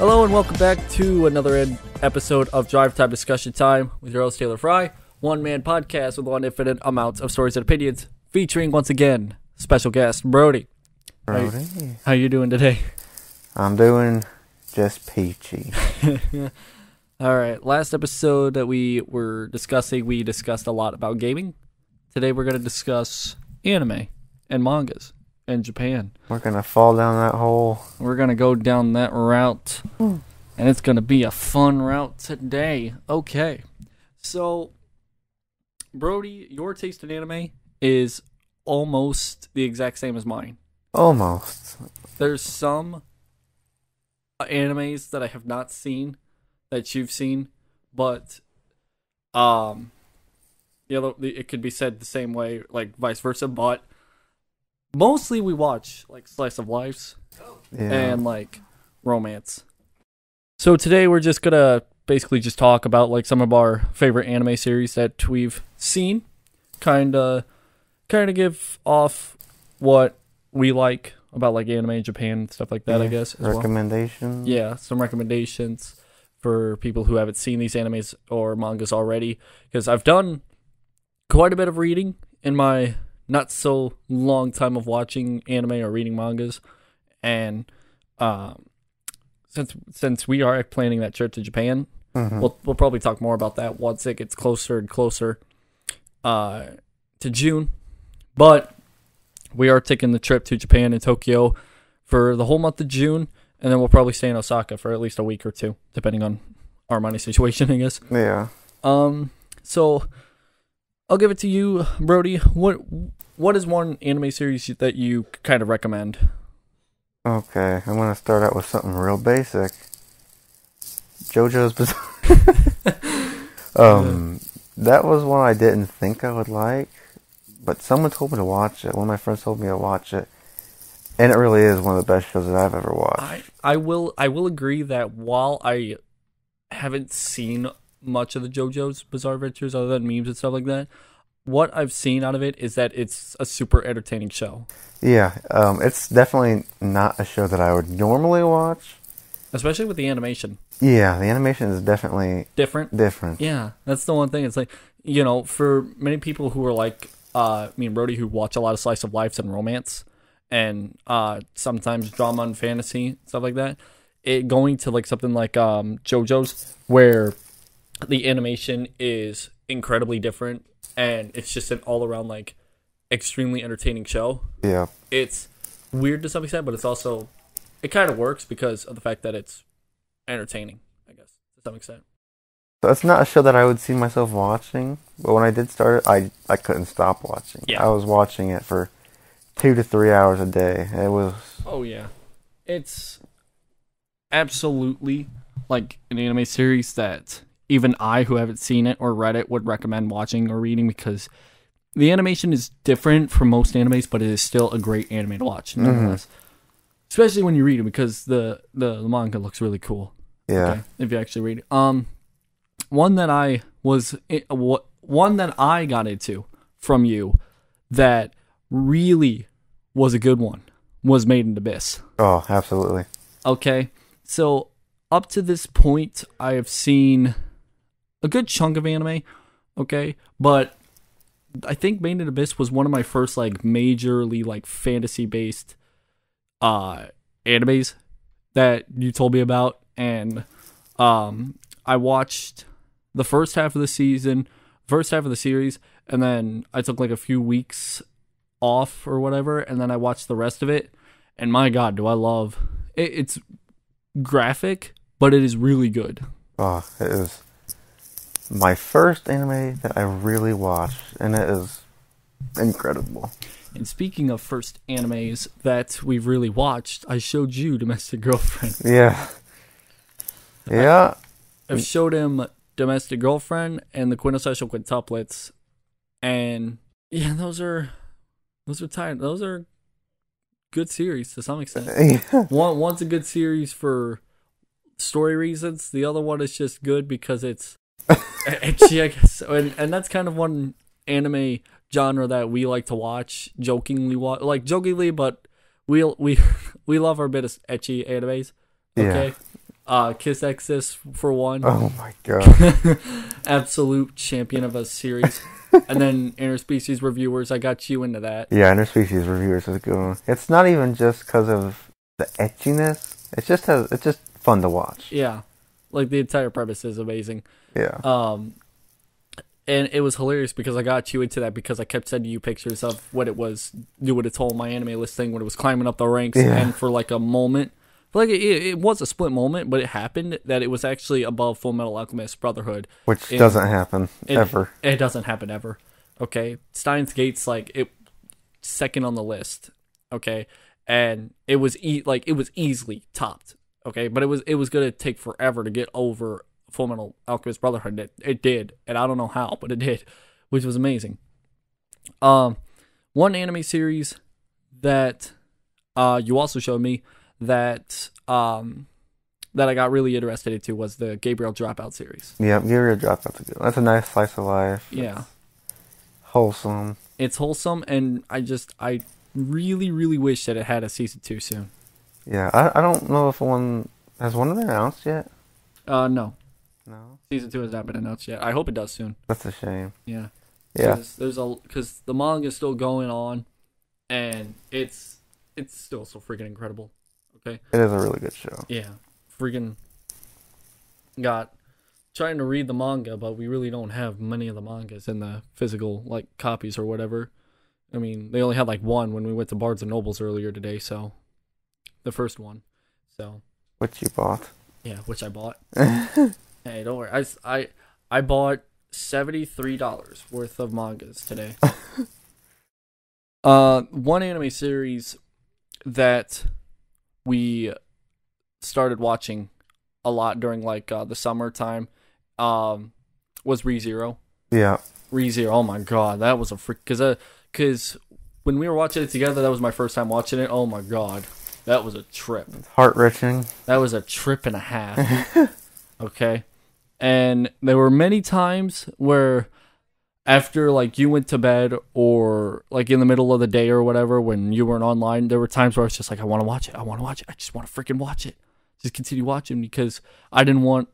Hello and welcome back to another episode of Drive Time Discussion Time with your host Taylor Frey, one-man podcast with one infinite amount of stories and opinions, featuring once again special guest Brody. How you doing today? I'm doing just peachy. All right, last episode that we discussed a lot about gaming. Today we're going to discuss anime and mangas in Japan. We're going to fall down that hole. We're going to go down that route, and it's going to be a fun route today. Okay, so Brody, your taste in anime is almost the exact same as mine. Almost. There's some animes that I have not seen that you've seen, but it could be said the same way, like vice versa, but mostly we watch like slice of lives and like romance. So today we're just gonna basically just talk about like some of our favorite anime series that we've seen, kind of give off what we like about like anime in Japan and stuff like that, I guess. Recommendations. Well. Yeah, some recommendations for people who haven't seen these animes or mangas already, because I've done quite a bit of reading in my not so long time of watching anime or reading mangas, and since we are planning that trip to Japan, we'll probably talk more about that once it gets closer and closer to June. But we are taking the trip to Japan and Tokyo for the whole month of June, and then we'll probably stay in Osaka for at least a week or two, depending on our money situation, I guess. Yeah. So I'll give it to you, Brody. What is one anime series that you kind of recommend? Okay, I'm going to start out with something real basic. JoJo's Bizarre. That was one I didn't think I would like, but someone told me to watch it. One of my friends told me to watch it, and it really is one of the best shows that I've ever watched. I will agree that while I haven't seen much of the JoJo's Bizarre Adventures other than memes and stuff like that, what I've seen out of it is that it's a super entertaining show. Yeah, it's definitely not a show that I would normally watch. Especially with the animation. Yeah, the animation is definitely different. Yeah, that's the one thing. It's like, for many people who are like me and Brody, who watch a lot of slice of lives and romance, and sometimes drama and fantasy, stuff like that, it going to like something like JoJo's, where the animation is incredibly different, and it's just an all-around like extremely entertaining show. Yeah, it's weird to some extent, but it kind of works because of the fact that it's entertaining, I guess, to some extent. So it's not a show that I would see myself watching, but when I did start it, I couldn't stop watching. Yeah. I was watching it for 2 to 3 hours a day. It was... Oh, yeah. It's absolutely like an anime series that even I, who haven't seen it or read it, would recommend watching or reading, because the animation is different from most animes, but it is still a great anime to watch, nonetheless. Especially when you read it, because the manga looks really cool. Yeah. Okay, if you actually read it. One that I got into from you that really was a good one was Made in Abyss. Oh, absolutely. Okay, so up to this point, I have seen a good chunk of anime, okay, but I think Made in Abyss was one of my first like majorly like fantasy-based animes that you told me about, and I watched the first half of the series, and then I took like a few weeks off or whatever, and then I watched the rest of it, and my god, do I love it. It's graphic, but it is really good. Oh, it is my first anime that I really watched, and it is incredible. And speaking of first animes that we've really watched, I showed you Domestic Girlfriend. Yeah. Yeah. I've showed him Domestic Girlfriend and the Quintessential Quintuplets, and yeah, those are tired. Those are good series to some extent. Yeah. One's a good series for story reasons. The other one is just good because it's edgy, I guess. And that's kind of one anime genre that we like to watch, jokingly, but we love our bit of ecchi animes. Okay. Kiss Exis for one. Oh my god. Absolute champion of a series. And then Interspecies Reviewers, I got you into that. Yeah, Interspecies Reviewers is a good one. It's not even just because of the etchiness. It's just fun to watch. Yeah. Like, the entire premise is amazing. Yeah. And it was hilarious because I got you into that because I kept sending you pictures of what it was, what its whole My Anime List thing when it was climbing up the ranks. Yeah. And for like a moment, like it was a split moment, but it happened that it was actually above Full Metal Alchemist Brotherhood. Which doesn't happen ever. It doesn't happen ever. Okay? Steins Gate's like it second on the list. Okay? And it was it was easily topped. Okay? But it was going to take forever to get over Full Metal Alchemist Brotherhood. It did, and I don't know how, but it did, which was amazing. One anime series that you also showed me that that I got really interested into was the Gabriel Dropout series. Yeah, Gabriel Dropout's a good one. That's a nice slice of life. Yeah, it's wholesome. It's wholesome, and I really, really wish that it had a season 2 soon. Yeah, I don't know if has one been announced yet. No. No. Season 2 has not been announced yet. I hope it does soon. That's a shame. Yeah. Yeah. Because the manga is still going on, and it's still so freaking incredible. Okay. It is a really good show. Yeah. Freaking got trying to read the manga, but we really don't have many of the mangas in the physical like copies or whatever. I mean, they only had like one when we went to Barnes and Nobles earlier today, so the first one. So which you bought. Yeah, which I bought. Hey, don't worry. I bought $73 worth of mangas today. One anime series that we started watching a lot during like the summertime was ReZero. Yeah. ReZero. Oh my god, that was a freak. Because when we were watching it together, that was my first time watching it. Oh my god, that was a trip. Heart-wrenching. That was a trip and a half. Okay. And there were many times where after like you went to bed or like in the middle of the day or whatever when you weren't online, there were times where I was just like, I want to watch it. I just want to freaking watch it. Just continue watching because I didn't want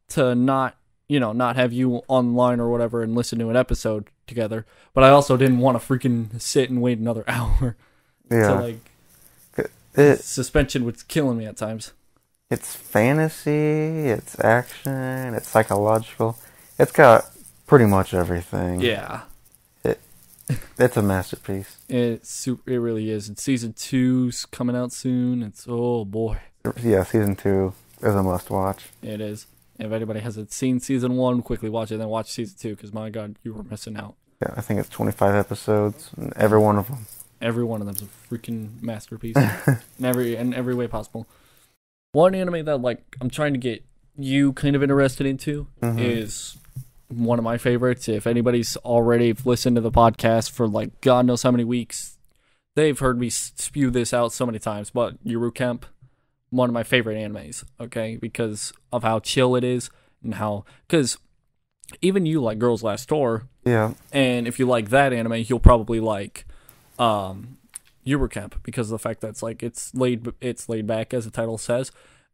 to not have you online or whatever and listen to an episode together. But I also didn't want to freaking sit and wait another hour. Yeah. So suspension was killing me at times. It's fantasy, it's action, it's psychological. It's got pretty much everything. Yeah. It's a masterpiece. It really is. And season 2's coming out soon. It's, oh boy. Yeah, season 2 is a must watch. It is. If anybody hasn't seen season 1, quickly watch it, then watch season 2, because my god, you were missing out. Yeah, I think it's 25 episodes, and every one of them. Every one of them's a freaking masterpiece. in every way possible. One anime that like I'm trying to get you kind of interested into is one of my favorites. If anybody's already listened to the podcast for like God knows how many weeks, they've heard me spew this out so many times. But Yuru Camp, one of my favorite animes, okay, because of how chill it is and because even you like Girls Last Tour. Yeah. And if you like that anime, you'll probably like Yuru Camp because of the fact that it's laid back, as the title says,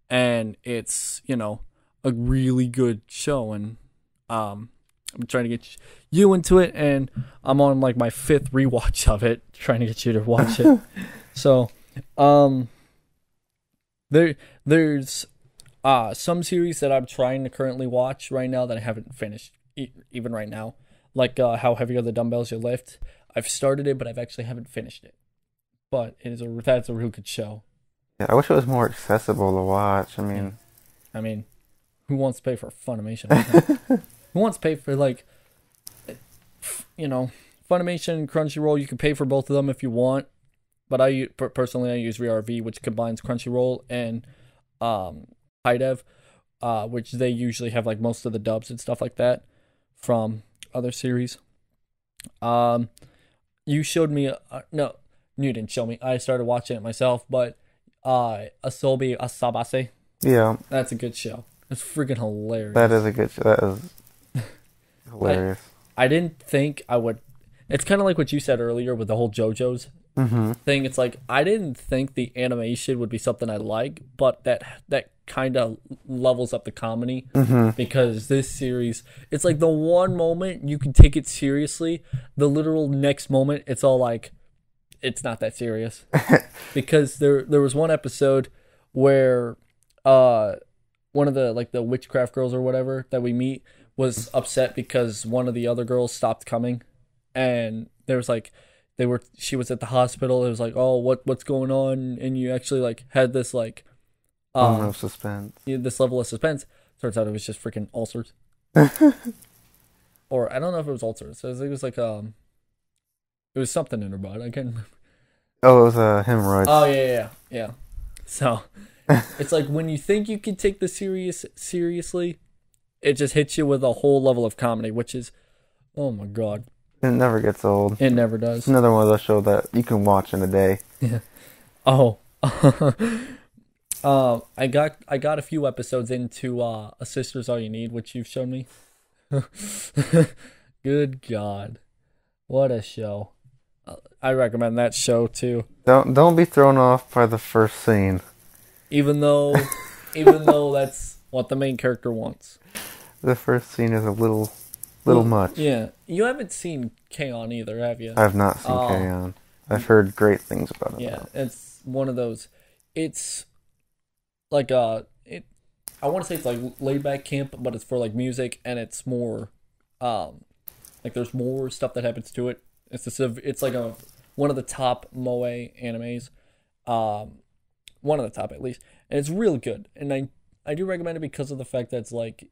and it's a really good show. And I'm trying to get you into it, and I'm on like my 5th rewatch of it, trying to get you to watch it. So there's some series that I'm trying to currently watch right now that I haven't finished even right now, like How Heavy Are the Dumbbells You Lift. I've started it, but I've actually haven't finished it. But that's a real good show. Yeah, I wish it was more accessible to watch. I mean, who wants to pay for Funimation? Who wants to pay for Funimation and Crunchyroll? You can pay for both of them if you want. But I use VRV, which combines Crunchyroll and HiDev, which they usually have like most of the dubs and stuff like that from other series. You showed me no, you didn't show me. I started watching it myself, but Asobi Asabase. Yeah, that's a good show. It's freaking hilarious. That is a good show. That is hilarious. I didn't think I would. It's kind of like what you said earlier with the whole JoJo's thing. It's like I didn't think the animation would be something I like, but that kind of levels up the comedy because this series, it's like the one moment you can take it seriously, the literal next moment it's all like it's not that serious. Because there was one episode where one of the like the witchcraft girls or whatever that we meet was upset because one of the other girls stopped coming, and there was like she was at the hospital. It was like, oh, what's going on? And you actually like had this like suspense. This level of suspense. Turns out it was just freaking ulcers. Or I don't know if it was ulcers. It was like it was something in her butt. I can't remember. Oh, it was hemorrhoids. Oh yeah. So it's like when you think you can take this seriously, it just hits you with a whole level of comedy, which is, oh my god. It never gets old. It never does. It's another one of those shows that you can watch in a day. Yeah. Oh. I got a few episodes into A Sister's All You Need, which you've shown me. Good God. What a show. I recommend that show too. Don't be thrown off by the first scene. Even though that's what the main character wants. The first scene is a little much. Yeah. You haven't seen K-On! Either, have you? I've not seen K-On! I've heard great things about it. Yeah, it's one of those. It's like I want to say it's like laid back camp, but it's for like music, and it's more like there's more stuff that happens to it. It's like one of the top moe animes, one of the top at least, and it's really good. And I do recommend it because of the fact that it's like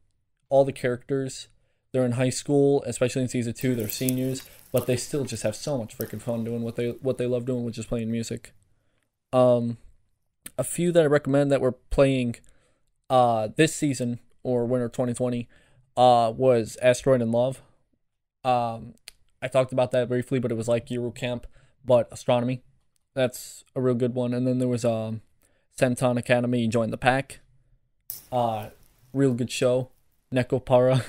all the characters, they're in high school, especially in season 2, they're seniors, but they still just have so much freaking fun doing what they love doing, which is playing music. A few that I recommend that we're playing this season or winter 2020 was Asteroid in Love. I talked about that briefly, but it was like Euro Camp, but astronomy. That's a real good one. And then there was Senton Academy, Join the Pack. Real good show. Nekopara.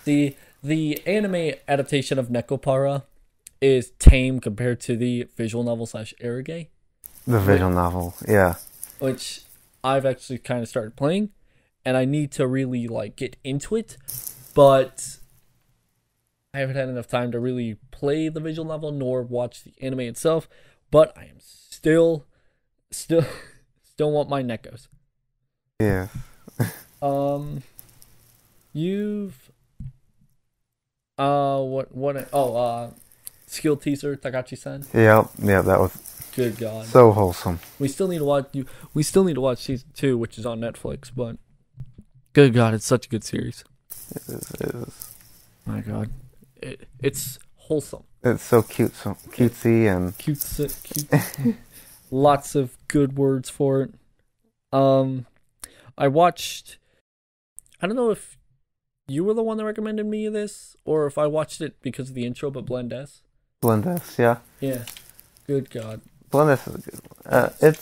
The anime adaptation of Nekopara is tame compared to the visual novel / Erige. The visual novel, yeah. Which I've actually kind of started playing, and I need to really like get into it, but I haven't had enough time to really play the visual novel nor watch the anime itself. But I am still want my Nekos. Yeah. You've Skill Teaser Takachi-san. Yeah, that was good God. So wholesome. We still need to watch season 2, which is on Netflix, but good God, it's such a good series. It is. My God. It's wholesome. It's so cute, so cutesy and cute. Lots of good words for it. I watched, I don't know if you were the one that recommended me this, or if I watched it because of the intro, but Blend S. Blend S, yeah. Yeah. Good God. Blend S is a good one.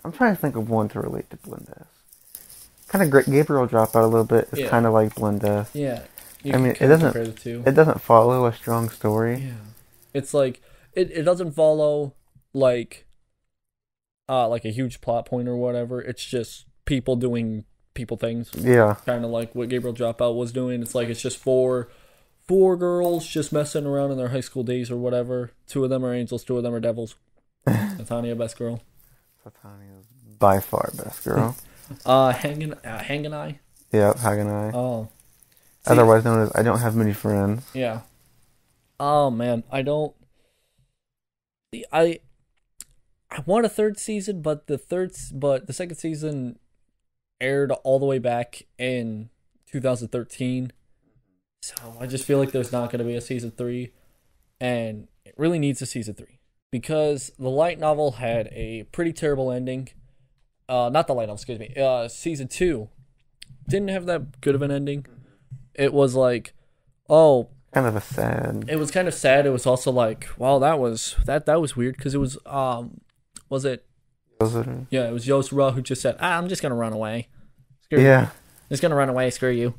I'm trying to think of one to relate to Blend S. Kind of great. Gabriel Dropout a little bit. It's kind of like Blend S. Yeah. I mean, it doesn't follow a strong story. Yeah. It's like it doesn't follow like a huge plot point or whatever. It's just people doing people things. Yeah. Kind of like what Gabriel Dropout was doing. It's like it's just four girls just messing around in their high school days or whatever. 2 of them are angels, 2 of them are devils. Satania, best girl. Satania is by far best girl. Hanganai. Yeah, Haganai. Oh. See, otherwise known as I Don't Have Many Friends. Yeah. Oh man, I want a 3rd season, but the second season aired all the way back in 2013. So I just feel like there's not going to be a season 3, and it really needs a season 3 because the light novel had a pretty terrible ending. Not the light novel, excuse me. Season 2 didn't have that good of an ending. It was like, kind of sad. It was kind of sad. It was also like, wow, that was weird because it was was it? Yeah, it was Yosura who just said, I'm just gonna run away. Screw you. I'm just gonna run away. Screw you.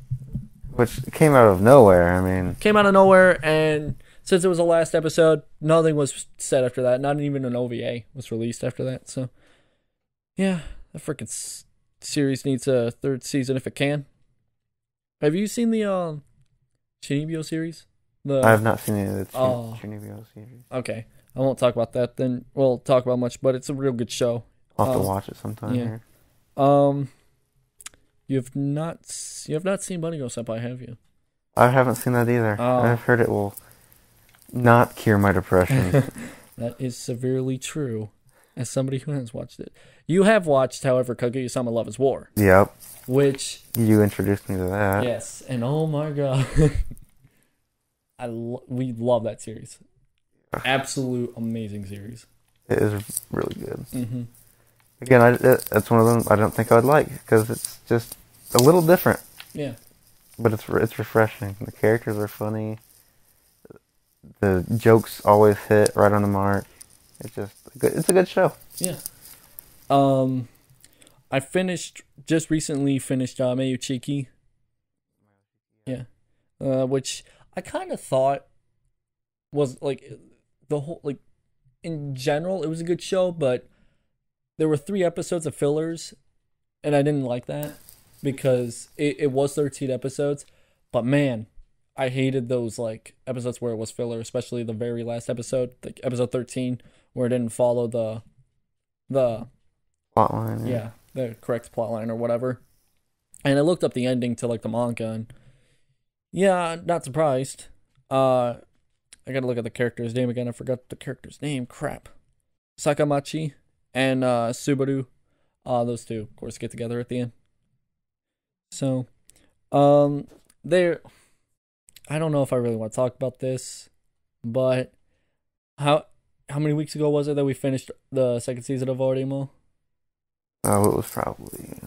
Which came out of nowhere. I mean, came out of nowhere, and since it was the last episode, nothing was said after that. Not even an OVA was released after that. So, yeah, the freaking series needs a third season if it can. Have you seen the Shinibyo series? I have not seen any of the Shinibyo series. Okay, I won't talk about that. Then we'll talk about much, but it's a real good show. I'll have to watch it sometime. Yeah. Here. You have not seen Bunny Go Senpai, have you? I haven't seen that either. I've heard it will not cure my depression. That is severely true. As somebody who has watched it, you have watched, however, Kaguya-sama Love is War. Yep. Which you introduced me to that. Yes, and oh my god, we love that series. Absolute amazing series. It is really good. Mm-hmm. Again, that's one of them I don't think I would like because it's just a little different. Yeah. But it's refreshing. The characters are funny. The jokes always hit right on the mark. It's a good show. Yeah. I just recently finished Mayu Chiki. Yeah. Which I kind of thought was like the whole, like, in general it was a good show, but there were 3 episodes of fillers, and I didn't like that because it was 13 episodes. But man, I hated those like episodes where it was filler, especially the very last episode, like episode 13, where it didn't follow the plotline. Yeah, the correct plotline or whatever. And I looked up the ending to like the manga, and yeah, not surprised. I gotta look at the character's name again. I forgot the character's name. Crap. Sakamachi and Subaru, those two, of course, get together at the end. So, I don't know if I really want to talk about this, but how many weeks ago was it that we finished the second season of Oremo? Oh, it was probably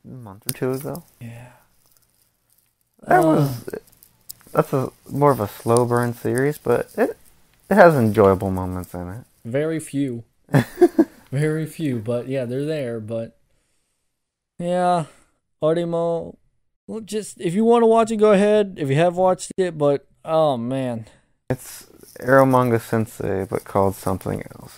a month or 2 ago. Yeah. That's more of a slow burn series, but it has enjoyable moments in it. Very few. Very few, but yeah, they're there. But yeah, Oremo. Well, just if you want to watch it, go ahead. If you have watched it, but oh man, it's Eromanga Sensei, but called something else.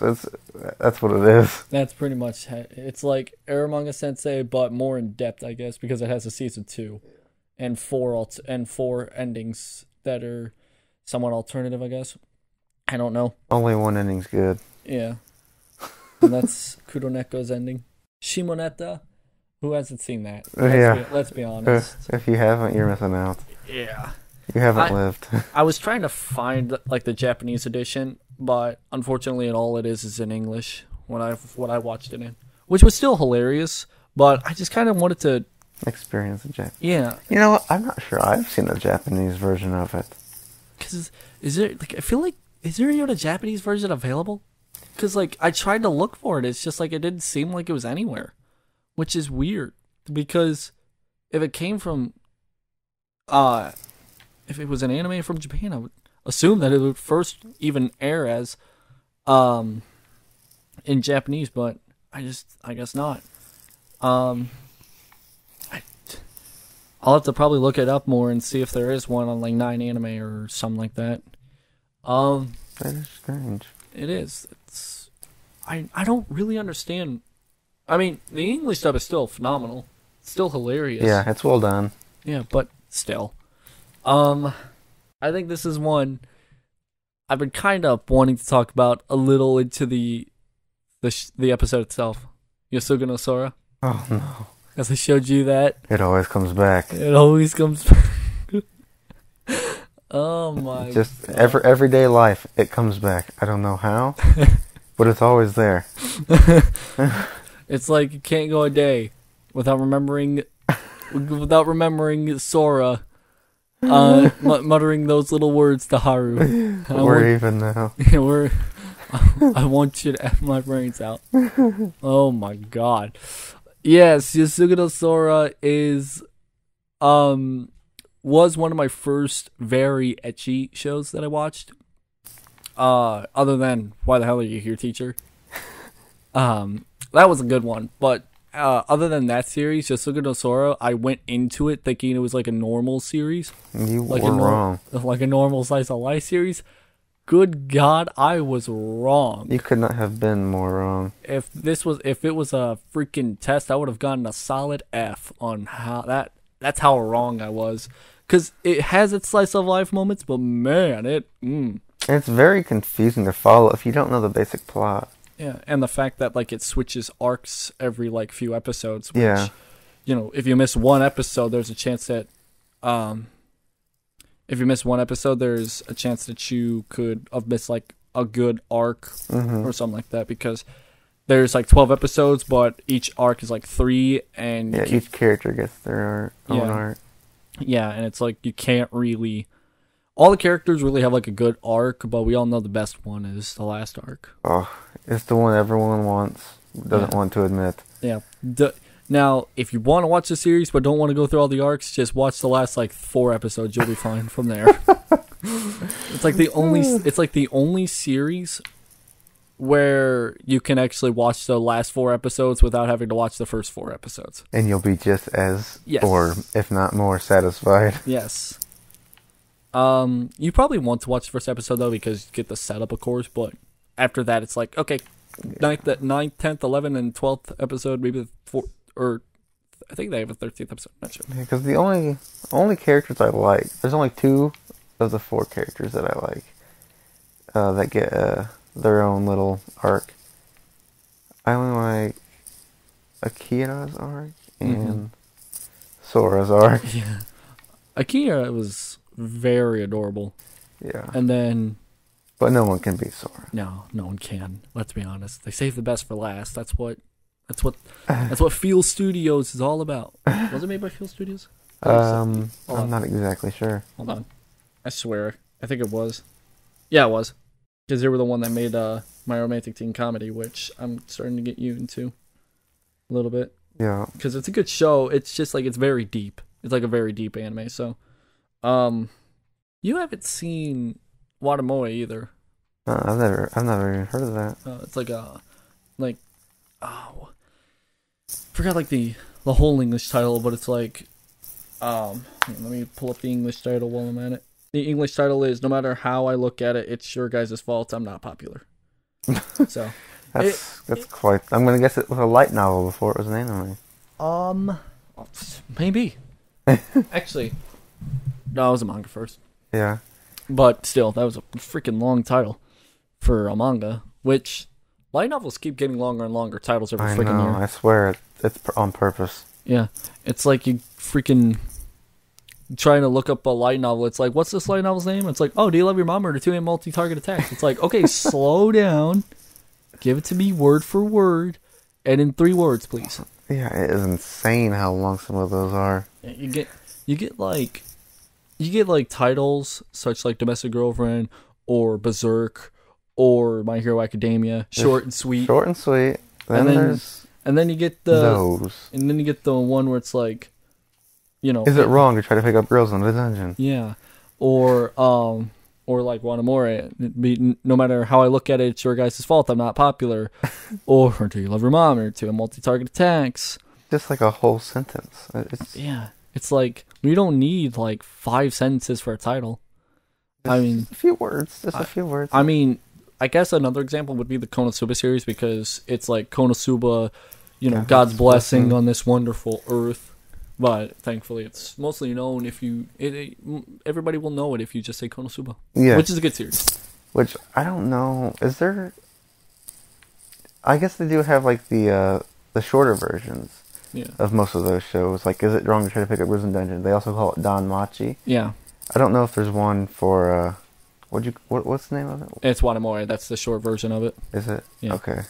That's what it is. That's pretty much it's like Eromanga Sensei, but more in depth, I guess, because it has a season 2 and 4 endings that are somewhat alternative, I guess. I don't know. Only one ending's good. Yeah, and that's Kuroneko's ending. Shimoneta. Who hasn't seen that? Let's be honest. If you haven't, you're missing out. Yeah. You haven't lived. I was trying to find like the Japanese edition, but unfortunately all it is in English what I watched it in. Which was still hilarious, but I just kind of wanted to experience the Japanese. Yeah. You know what? I'm not sure I've seen a Japanese version of it. Cuz is there even a Japanese version available? Cuz like I tried to look for it. It's just like it didn't seem like it was anywhere. Which is weird, because if it came from, if it was an anime from Japan, I would assume that it would first even air as, in Japanese, but I guess not. I'll have to probably look it up more and see if there is one on like 9 Anime or something like that. That is strange. It is. I don't really understand. I mean, the English dub is still phenomenal. It's still hilarious. Yeah, it's well done. Yeah, but still. I think this is one I've been kind of wanting to talk about a little into the episode itself. Yasuga no Sora. Oh, no. As I showed you that. It always comes back. It always comes back. Oh, my Just God. Everyday life, it comes back. I don't know how, but it's always there. It's like you can't go a day without remembering Sora muttering those little words to Haru. We're even now. I want you to F my brains out. Oh my god. Yes, Yasuga no Sora was one of my first very ecchi shows that I watched. Other than Why the Hell Are You Here, Teacher? That was a good one, but other than that series, just look at Sora. I went into it thinking it was like a normal series. You were wrong. Like a normal slice of life series. Good God, I was wrong. You could not have been more wrong. If it was a freaking test, I would have gotten a solid F on how that's how wrong I was. Because it has its slice of life moments, but man, And it's very confusing to follow if you don't know the basic plot. Yeah, and the fact that like it switches arcs every like few episodes. Which, if you miss one episode, there's a chance that, if you miss one episode, there's a chance that you could have missed like a good arc or something like that, because there's like 12 episodes, but each arc is like 3, and each character gets their own arc. Yeah, and it's like you can't really. All the characters really have like a good arc, but we all know the best one is the last arc. Oh, it's the one everyone doesn't want to admit. Yeah. Now, if you want to watch the series but don't want to go through all the arcs, just watch the last like 4 episodes. You'll be fine from there. It's like the only series where you can actually watch the last 4 episodes without having to watch the first 4 episodes. And you'll be just as, or if not more, satisfied. Yes. You probably want to watch the first episode, though, because you get the setup, of course, but after that, it's like, okay, 9th, 10th, 11th, and 12th episode, maybe the 4th, or I think they have a 13th episode, I'm not sure. Because the only characters I like, there's only 2 of the 4 characters that I like, that get, their own little arc. I only like Akira's arc and Sora's arc. Yeah. Akira was very adorable. Yeah. And then... But no one can beat Sora. No one can. Let's be honest. They save the best for last. That's what Feel Studios is all about. Was it made by Feel Studios? I'm not exactly sure. Hold on. I swear. I think it was. Yeah, it was. Because they were the one that made My Romantic Teen Comedy, which I'm starting to get you into a little bit. Yeah. Because it's a good show. It's just like, it's very deep. It's like a very deep anime. So, you haven't seen Watamoe either. I've never even heard of that. It's like forgot like the whole English title, but it's like, let me pull up the English title while I'm at it. The English title is "No matter how I look at it, it's your guys' fault. I'm not popular." So that's quite. I'm gonna guess it was a light novel before it was an anime. Maybe. Actually, no, it was a manga first. Yeah. But still, that was a freaking long title for a manga. Which light novels keep getting longer and longer titles every freaking year. I swear it's on purpose. Yeah, it's like you freaking trying to look up a light novel. It's like, what's this light novel's name? It's like, oh, Do You Love Your Mom or the 2 multi-target attacks? It's like, okay, slow down, give it to me word for word, and in 3 words, please. Yeah, it is insane how long some of those are. Yeah, you get like titles such like Domestic Girlfriend or Berserk or My Hero Academia, short and sweet. Short and sweet. And then you get those. And then you get the one where it's like, is it wrong to try to pick up girls in the dungeon? Yeah, or like Watamoe, no matter how I look at it, it's your guys' fault. I'm not popular. Or Do You Love Your Mom? Or 2 multi-target attacks. Just like a whole sentence. It's like we don't need like 5 sentences for a title. A few words. Just a few words. I mean, I guess another example would be the Konosuba series, because it's like Konosuba, God's blessing on this wonderful earth. But thankfully, it's mostly known everybody will know it if you just say Konosuba. Yeah. Which is a good series. Which, I don't know, is there... I guess they do have like the shorter versions of most of those shows. Like, is it wrong to try to pick up Risen Dungeon? They also call it Don Machi. Yeah. I don't know if there's one for... what's the name of it? It's Watamoe. That's the short version of it. Is it? Yeah. Okay.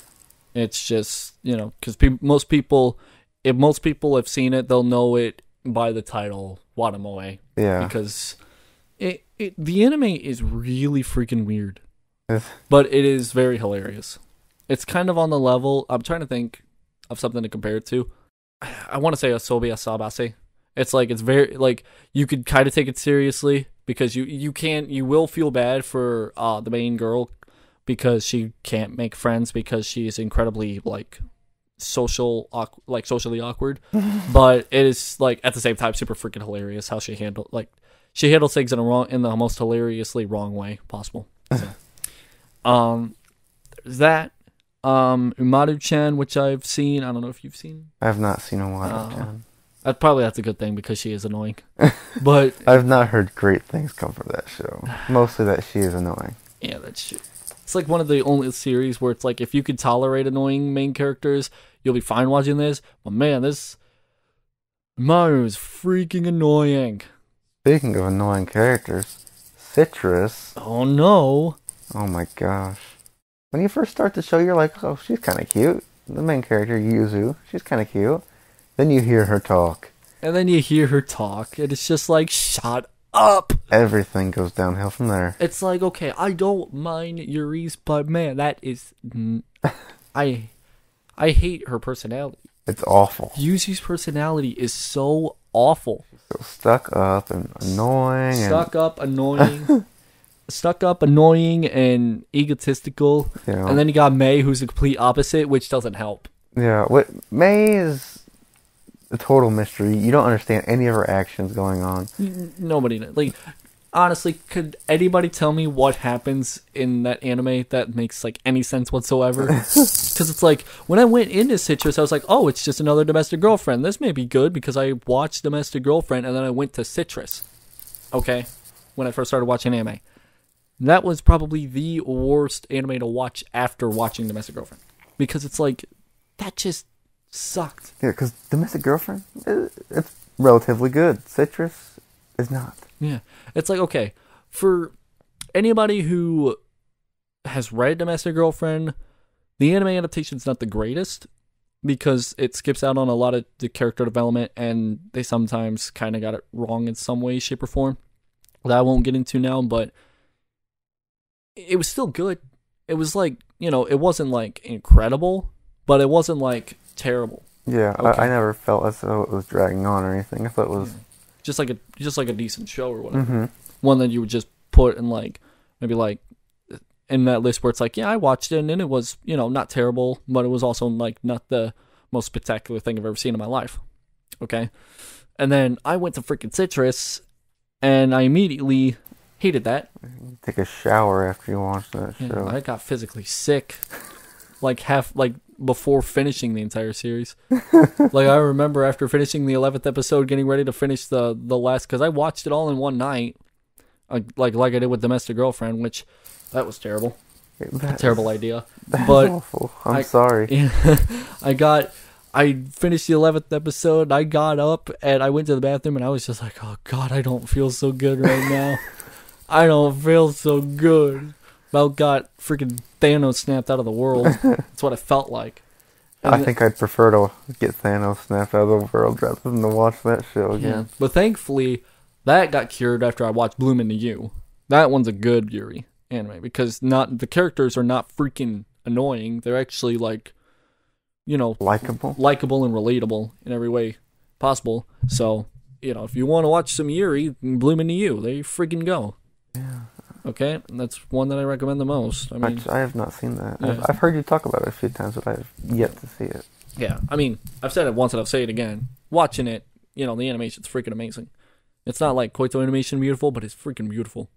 It's just, because most people... If most people have seen it, they'll know it by the title Watamoe. Yeah. Because the anime is really freaking weird. But it is very hilarious. It's kind of on the level... I'm trying to think of something to compare it to. I want to say Asobi Asabase. It's like, it's very... Like, you could kind of take it seriously, because you will feel bad for the main girl, because she can't make friends because she is incredibly, like... socially awkward, but it is like at the same time super freaking hilarious how she handles things in the most hilariously wrong way possible. So, there's that. Umaru-chan, which I've seen. I don't know if you've seen. I have not seen Umaru-chan. That's a good thing because she is annoying. But I've not heard great things come from that show. Mostly that she is annoying. Yeah, that's true. It's like one of the only series where it's like if you could tolerate annoying main characters, you'll be fine watching this. But man, this Mario is freaking annoying. Speaking of annoying characters, Citrus. Oh no. Oh my gosh. When you first start the show, you're like, oh, she's kind of cute. The main character, Yuzu, she's kind of cute. Then you hear her talk. And it's just like, shut up. Everything goes downhill from there. It's like, okay, I don't mind Yuri's, but man, that is... I hate her personality. It's awful. Yuzu's personality is so awful. So stuck up and annoying. Stuck up, annoying, and egotistical. Yeah. And then you got May, who's the complete opposite, which doesn't help. Yeah, May is a total mystery. You don't understand any of her actions going on. Nobody knows. Like, honestly, could anybody tell me what happens in that anime that makes, like, any sense whatsoever? Because it's like, when I went into Citrus, I was like, oh, it's just another Domestic Girlfriend. This may be good, because I watched Domestic Girlfriend, and then I went to Citrus. Okay? When I first started watching anime. That was probably the worst anime to watch after watching Domestic Girlfriend. Because it's like, that just sucked. Yeah, because Domestic Girlfriend, it's relatively good. Citrus is not. Yeah. It's like, okay, for anybody who has read Domestic Girlfriend, the anime adaptation's not the greatest. Because it skips out on a lot of the character development, and they sometimes kind of got it wrong in some way, shape, or form. That I won't get into now, but it was still good. It was like, it wasn't like incredible, but it wasn't like terrible. Yeah, okay. I never felt as though it was dragging on or anything. I thought it was just like a decent show or whatever. Mm-hmm. One that you would just put in like maybe like in that list where it's like, yeah, I watched it and it was, not terrible, but it was also like not the most spectacular thing I've ever seen in my life. Okay? And then I went to freaking Citrus and I immediately hated that. Take a shower after you watch that show. I got physically sick, before finishing the entire series. Like I remember after finishing the 11th episode, getting ready to finish the last, because I watched it all in one night, like I did with Domestic Girlfriend, which that was terrible. Terrible idea. But awful. I'm sorry. I finished the 11th episode. I got up and I went to the bathroom and I was just like, oh God, I don't feel so good right now. I don't feel so good. About got freaking Thanos snapped out of the world. That's what it felt like. I think I'd prefer to get Thanos snapped out of the world rather than to watch that show again. Yeah. But thankfully, that got cured after I watched Bloom into You. That one's a good Yuri anime because the characters are not freaking annoying. They're actually likable and relatable in every way possible. So, if you want to watch some Yuri, Bloom into You, there you freaking go. Yeah. Okay, that's one that I recommend the most. I mean, I have not seen that. Yeah. I've heard you talk about it a few times, but I have yet to see it. Yeah, I mean, I've said it once and I'll say it again. Watching it, the animation's freaking amazing. It's not like Koito animation beautiful, but it's freaking beautiful.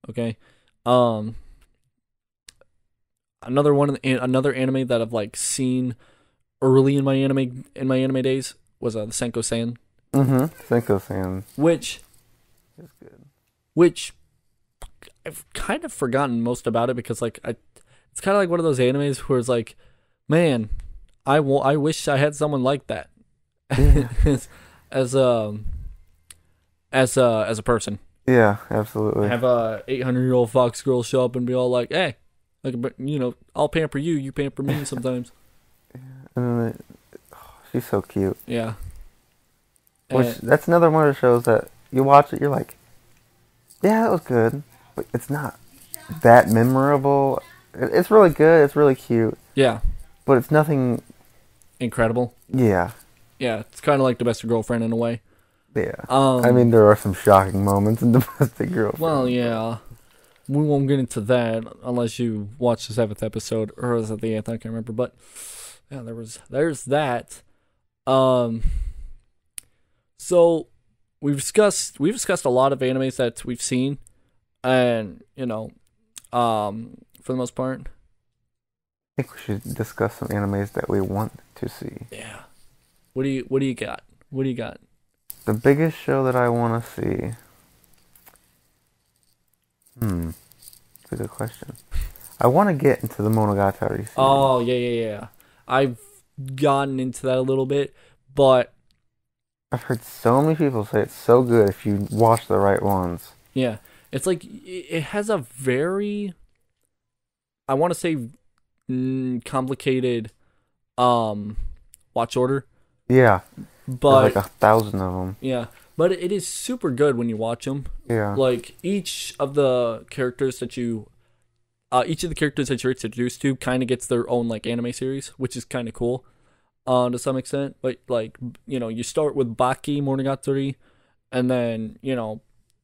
Okay, another anime that I've seen early in my anime days was the Senko-san. Senko-san. Which is good. Which I've kind of forgotten most about it because it's kind of like one of those animes where it's like, man, I wish I had someone like that. Yeah. as a person. Yeah, absolutely. Have a 800-year-old fox girl show up and be all like, hey, I'll pamper you, you pamper me sometimes. Yeah, and then she's so cute. Yeah. That's another one of the shows that you watch it, you're like, yeah, that was good, but it's not that memorable. It's really good, it's really cute. Yeah. But it's nothing incredible. Yeah. Yeah, it's kind of like Domestic Girlfriend in a way. Yeah. I mean, there are some shocking moments in Domestic Girlfriend. Well, yeah. we won't get into that unless you watch the 7th episode, or was it the 8th? I can't remember. But yeah, there's that. So we've discussed a lot of animes that we've seen, and for the most part, I think we should discuss some animes that we want to see. Yeah. What do you got? What do you got? The biggest show that I want to see. That's a good question. I want to get into the Monogatari series. Oh, yeah. I've gotten into that a little bit, but I've heard so many people say it's so good if you watch the right ones. Yeah. It's like, it has a very, I want to say, complicated watch order. Yeah. But there's like 1,000 of them. Yeah. But it is super good when you watch them. Yeah. Like, each of the characters that you're introduced to kind of gets their own, like, anime series, which is kind of cool, to some extent. But, like, you start with Baki Monogatari, and then,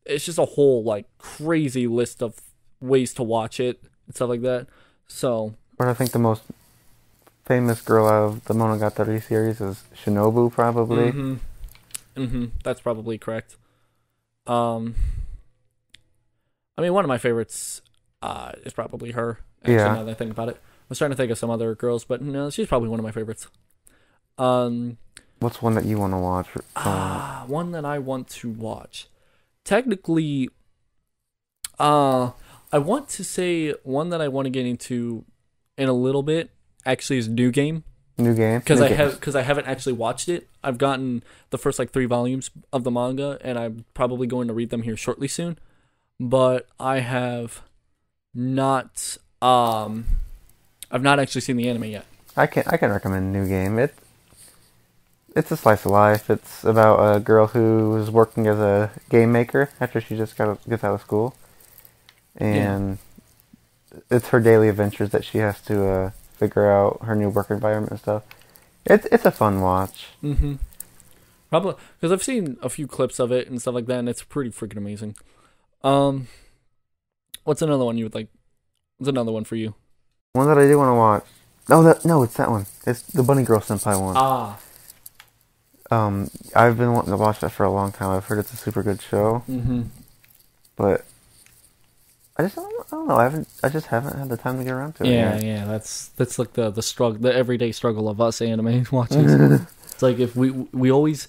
it's just a whole, like, crazy list of ways to watch it and stuff like that. So. But I think the most famous girl out of the Monogatari series is Shinobu, probably. That's probably correct. I mean, one of my favorites is probably her. Actually, now that I think about it, I was trying to think of some other girls, but no, she's probably one of my favorites. What's one that you want to watch? One that I want to watch. Technically, I want to say one that I want to get into in a little bit. Actually, is New Game. New Game? Because I haven't actually watched it. I've gotten the first 3 volumes of the manga, and I'm probably going to read them here shortly soon. But I have not. I've not actually seen the anime yet. I can recommend New Game. It's a slice of life. It's about a girl who is working as a game maker after she just gets out of school, and it's her daily adventures that she has to figure out her new work environment and stuff. It's a fun watch. Probably because I've seen a few clips of it and stuff like that, and it's pretty freaking amazing. What's another one you would like? What's another one for you? One that I do want to watch. No, it's that one. It's the Bunny Girl Senpai one. I've been wanting to watch that for a long time. I've heard it's a super good show. But I don't know. I just haven't had the time to get around to it. Yeah. That's like the struggle, the everyday struggle of us anime watchers. It's like if we always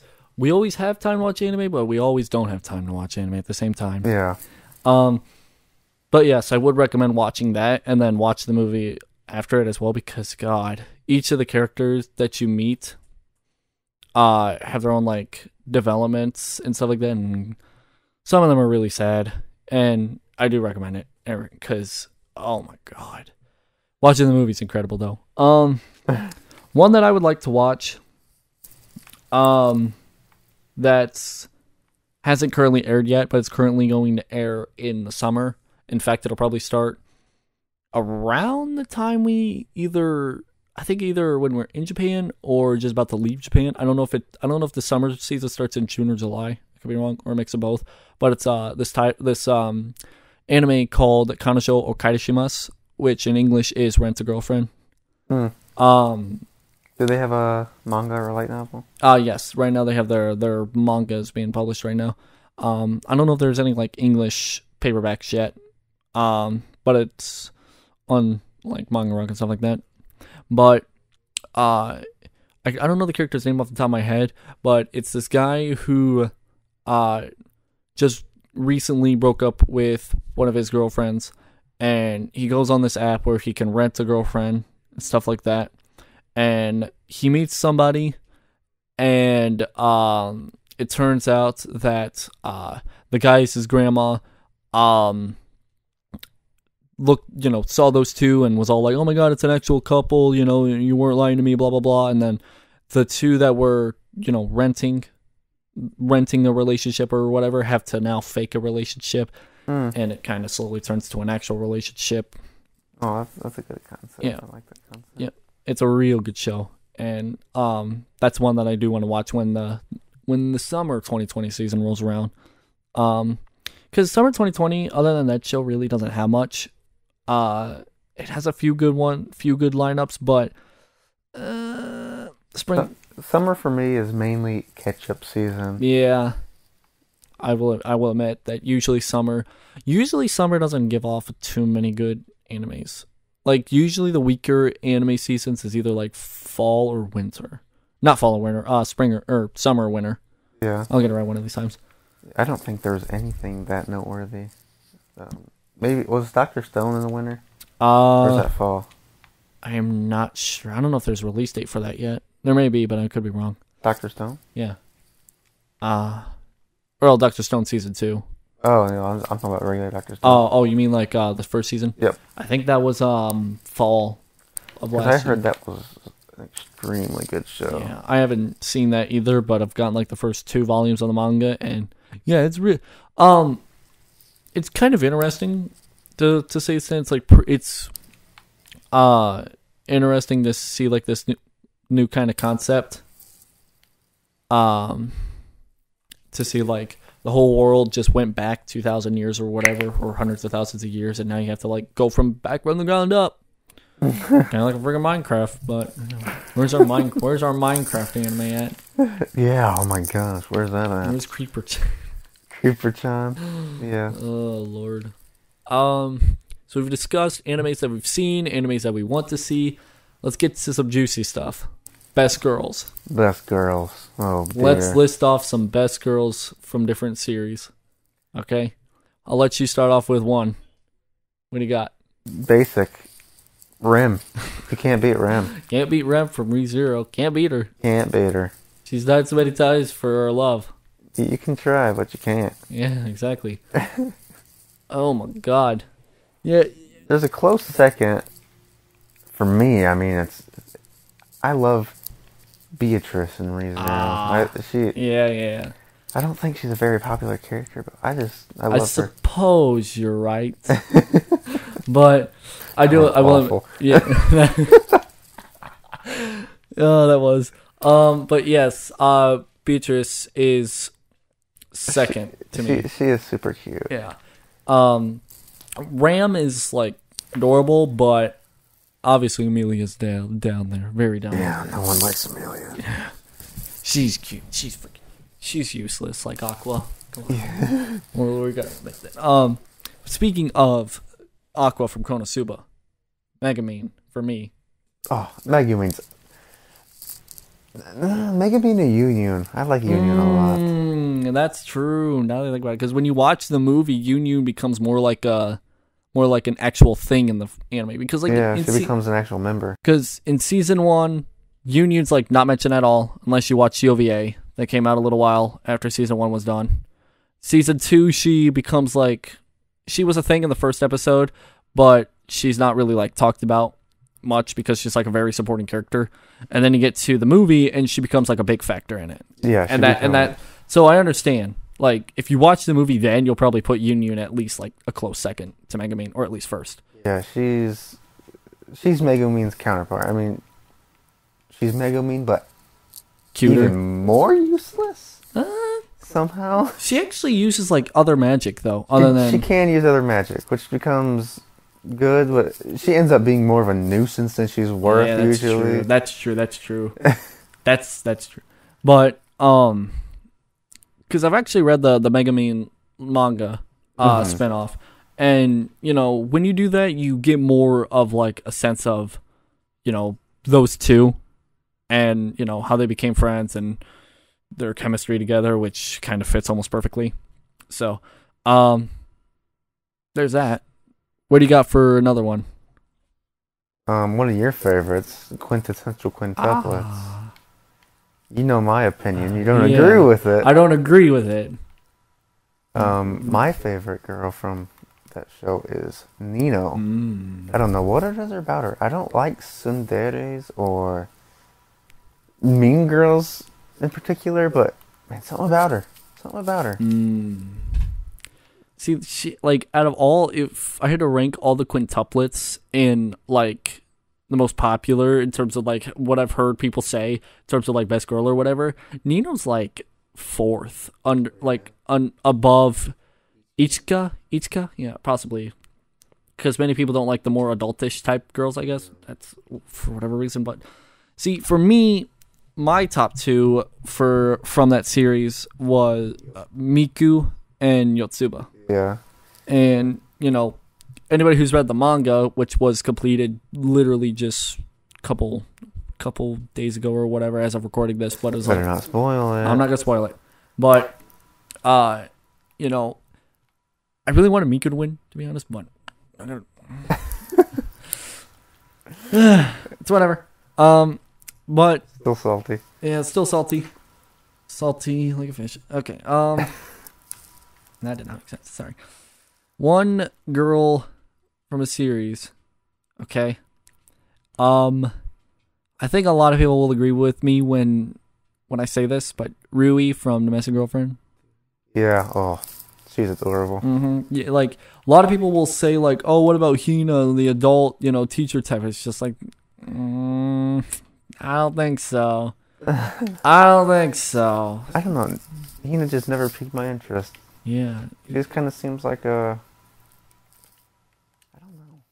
have time to watch anime, but we always don't have time to watch anime at the same time. Yeah. But yes, I would recommend watching that and then watch the movie after it as well, because God, each of the characters that you meet have their own like developments and stuff like that, and some of them are really sad, and I do recommend it because oh my God, watching the movie is incredible though. One that I would like to watch that's hasn't currently aired yet, but it's currently going to air in the summer. In fact, it'll probably start around the time I think either when we're in Japan or just about to leave Japan. I don't know if the summer season starts in June or July. I could be wrong, or a mix of both. But it's this anime called Kanasho Okaidashimasu, which in English is Rent a Girlfriend. Do they have a manga or a light novel? Yes. Right now they have their mangas being published right now. I don't know if there's any like English paperbacks yet. But it's on like Manga Rock and stuff like that. But I don't know the character's name off the top of my head, but it's this guy who just recently broke up with one of his girlfriends, and he goes on this app where he can rent a girlfriend and stuff like that. And he meets somebody, and it turns out that the guy is his grandma. Saw those two and was all like, oh my God, it's an actual couple, you weren't lying to me, blah, blah, blah. And then the two that were, renting a relationship or whatever have to now fake a relationship. And it kind of slowly turns to an actual relationship. Oh, that's a good concept. Yeah. I like that concept. Yeah. It's a real good show. And that's one that I do want to watch when the summer 2020 season rolls around. because summer 2020, other than that show, really doesn't have much. It has a few good lineups, but spring summer for me is mainly catch-up season. Yeah, I will admit that usually summer doesn't give off too many good animes. Like usually the weaker anime seasons is either like fall or winter, not fall or winter, spring or summer or winter. Yeah, I'll get it right one of these times. I don't think there's anything that noteworthy. Maybe was Dr. Stone in the winter? Or is that fall? I am not sure. I don't know if there's a release date for that yet. There may be, but I could be wrong. Dr. Stone? Yeah. Or Dr. Stone season 2. Oh, no, I'm talking about regular Dr. Stone. Oh, you mean like the first season? Yep. I think that was fall of last year. I heard that was an extremely good show. Yeah, I haven't seen that either, but I've gotten like the first 2 volumes of the manga, and yeah, it's real. It's kind of interesting to say since like it's interesting to see like this new kind of concept. To see like the whole world just went back 2,000 years or whatever, or hundreds of thousands of years, and now you have to like go from back from the ground up. Kind of like a friggin' Minecraft, but where's our Minecraft anime at? Yeah, oh my gosh, where's that at? Where's Creeper? Creeper-chan? Yeah. Oh Lord. So we've discussed animes that we've seen, animes that we want to see. Let's get to some juicy stuff. Best girls. Best girls. Oh, dear. Let's list off some best girls from different series. Okay? I'll let you start off with one. What do you got? Basic. Rem. You can't beat Rem. Can't beat Rem from ReZero. Can't beat her. Can't beat her. She's died so many times for her love. You can try, but you can't. Yeah, exactly. Oh my god. Yeah. There's a close second for me. I mean, I love Beatrice in ReZero. Yeah. I don't think she's a very popular character, but I love her. I suppose you're right. But I do. I will. Yeah. Oh, that was. But yes. Beatrice is second to me. She is super cute. Yeah. Ram is like adorable, but obviously Amelia's down there, very down there. Yeah, no one likes Amelia. Yeah. She's cute. She's useless like Aqua. Yeah. We got to make that. Speaking of Aqua from Konosuba, Megumin for me. Oh, Megumin's. Megumin and Union. I like Union a lot. And that's true. Now that I think about it, because when you watch the movie, Union becomes more like an actual thing in the anime. Because like she becomes an actual member. Because in season 1, Union's like not mentioned at all unless you watch the OVA that came out a little while after season 1 was done. Season 2, she becomes like she was a thing in the first episode, but she's not really like talked about much because she's like a very supporting character. And then you get to the movie and she becomes like a big factor in it. Yeah, and that so I understand. Like if you watch the movie then you'll probably put Union at least like a close second to Megumin, or at least first. Yeah, she's Megumin's counterpart. I mean, she's Megumin but cuter. Even more useless? Somehow. She actually uses like other magic though, she can use other magic, which becomes good, but she ends up being more of a nuisance than she's worth usually. That's true. That's true. But because I've actually read the Megumin manga spinoff, and you know when you do that, you get more of like a sense of those two, and how they became friends and their chemistry together, which kind of fits almost perfectly. So, there's that. What do you got for another one? One of your favorites, quintessential quintuplets. You know my opinion. You don't agree with it. I don't agree with it. My favorite girl from that show is Nino. I don't know what it is about her. I don't like tsunderes or mean girls in particular, but man, something about her. See, she like out of all, if I had to rank all the quintuplets in like the most popular in terms of like what I've heard people say in terms of like best girl or whatever, Nino's like fourth above Ichika, yeah, possibly, because many people don't like the more adultish type girls. I guess that's for whatever reason. But see, for me, my top two from that series was Miku and Yotsuba. Yeah. And anybody who's read the manga, which was completed literally just couple days ago or whatever, as of recording this, but it was Better not spoil it. I'm not gonna spoil it, but I really wanted Miku to win, to be honest, but I'm gonna it's whatever. But Still salty. yeah, it's still salty like a fish. Okay. That did not make sense. Sorry. One girl from a series. Okay. I think a lot of people will agree with me when I say this, but Rui from Domestic Girlfriend. Yeah. Oh, she's adorable. Mm-hmm. Yeah, like a lot of people will say, like, "Oh, what about Hina, the adult, teacher type?" It's just like, I don't think so. I don't think so. I don't know. Hina just never piqued my interest. Yeah. She just kind of seems like a... I don't know.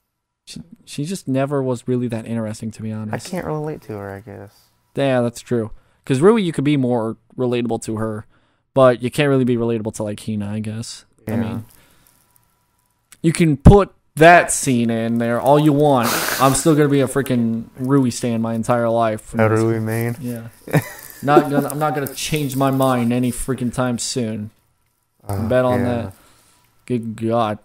She just never was really that interesting, to be honest. I can't relate to her, I guess. Yeah, that's true. Because Rui, you could be more relatable to her, but you can't really be relatable to, like, Hina, I guess. Yeah. I mean, you can put that scene in there all you want. I'm still going to be a freaking Rui stan my entire life. A Rui main? Yeah. I'm not going to change my mind any freaking time soon. Bet on that. Good God.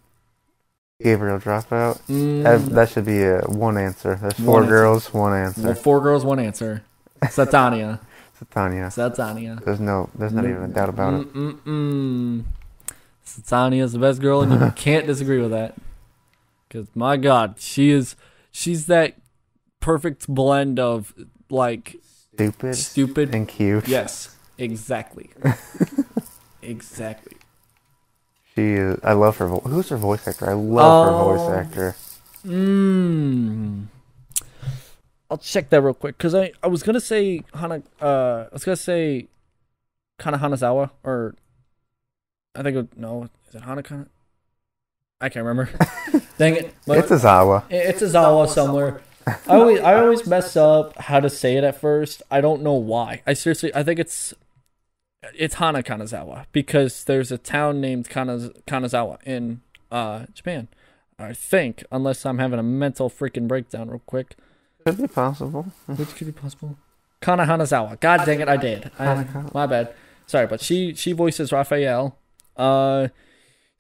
Gabriel Dropout. That should be one answer. There's four girls, one answer. Well, 4 girls, 1 answer. Satania. Satania. There's not even a doubt about it. Satania's the best girl, and you can't disagree with that. Because my God, she's that perfect blend of like stupid and cute. Yes, exactly. Exactly. She is. I love her. Who's her voice actor? I love her voice actor. I'll check that real quick because I was gonna say Hana. I was gonna say Kana Hanazawa, or I think no, is it Hanakana? I can't remember. Dang it! But it's Azawa. It's Azawa somewhere. I always mess up how to say it at first. I don't know why. I think it's Hana Kanazawa because there's a town named Kanazawa in Japan. I think, unless I'm having a mental freaking breakdown real quick. Could be possible. Which could be possible? Kana Hanazawa. God dang it, I did. My bad. Sorry, but she voices Raphael.